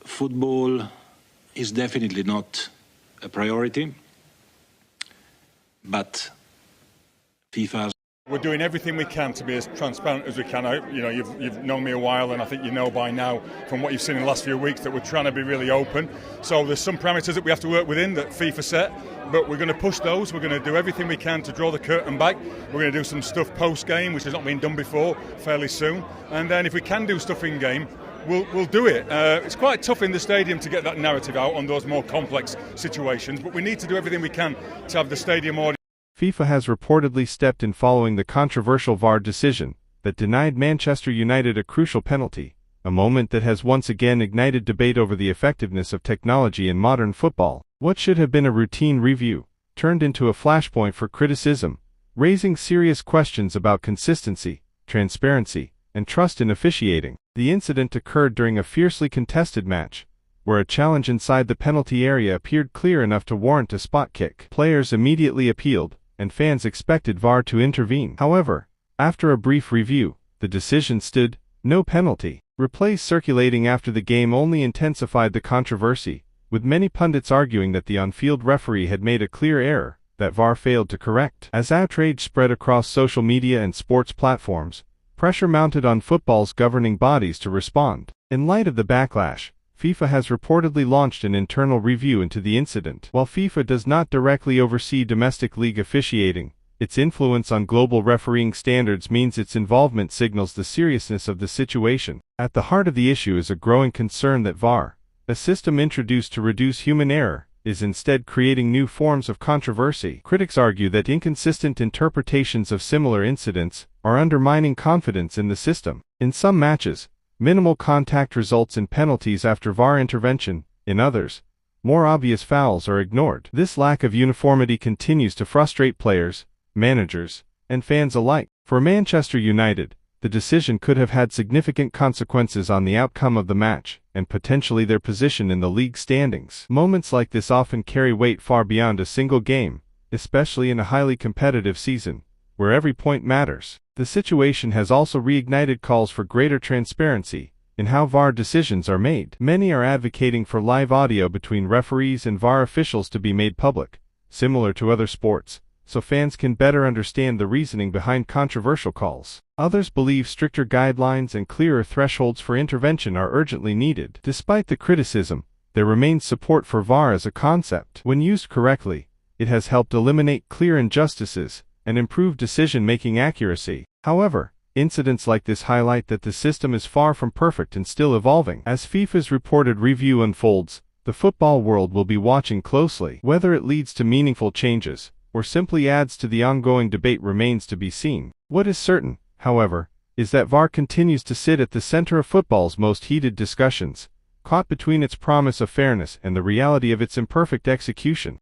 Football is definitely not a priority, but FIFA. We're doing everything we can to be as transparent as we can. You've known me a while, and I think you know by now from what you've seen in the last few weeks that we're trying to be really open. So there's some parameters that we have to work within that FIFA set, but we're going to push those. We're going to do everything we can to draw the curtain back. We're going to do some stuff post-game, which has not been done before, fairly soon. And then if we can do stuff in-game, we'll do it. It's quite tough in the stadium to get that narrative out on those more complex situations, but we need to do everything we can to have the stadium audience. FIFA has reportedly stepped in following the controversial VAR decision that denied Manchester United a crucial penalty, a moment that has once again ignited debate over the effectiveness of technology in modern football. What should have been a routine review turned into a flashpoint for criticism, raising serious questions about consistency, transparency, and trust in officiating. The incident occurred during a fiercely contested match, where a challenge inside the penalty area appeared clear enough to warrant a spot kick. Players immediately appealed, and fans expected VAR to intervene. However, after a brief review, the decision stood, no penalty. Replays circulating after the game only intensified the controversy, with many pundits arguing that the on-field referee had made a clear error that VAR failed to correct. As outrage spread across social media and sports platforms, pressure mounted on football's governing bodies to respond. In light of the backlash, FIFA has reportedly launched an internal review into the incident. While FIFA does not directly oversee domestic league officiating, its influence on global refereeing standards means its involvement signals the seriousness of the situation. At the heart of the issue is a growing concern that VAR, a system introduced to reduce human error, is instead creating new forms of controversy. Critics argue that inconsistent interpretations of similar incidents are undermining confidence in the system. In some matches, minimal contact results in penalties after VAR intervention. In others, more obvious fouls are ignored. This lack of uniformity continues to frustrate players, managers, and fans alike. For Manchester United, the decision could have had significant consequences on the outcome of the match, and potentially their position in the league standings. Moments like this often carry weight far beyond a single game, especially in a highly competitive season, where every point matters. The situation has also reignited calls for greater transparency in how VAR decisions are made. Many are advocating for live audio between referees and VAR officials to be made public, similar to other sports, so fans can better understand the reasoning behind controversial calls. Others believe stricter guidelines and clearer thresholds for intervention are urgently needed. Despite the criticism, there remains support for VAR as a concept. When used correctly, it has helped eliminate clear injustices and improve decision-making accuracy. However, incidents like this highlight that the system is far from perfect and still evolving. As FIFA's reported review unfolds, the football world will be watching closely. Whether it leads to meaningful changes, or simply adds to the ongoing debate remains to be seen. What is certain, however, is that VAR continues to sit at the center of football's most heated discussions, caught between its promise of fairness and the reality of its imperfect execution.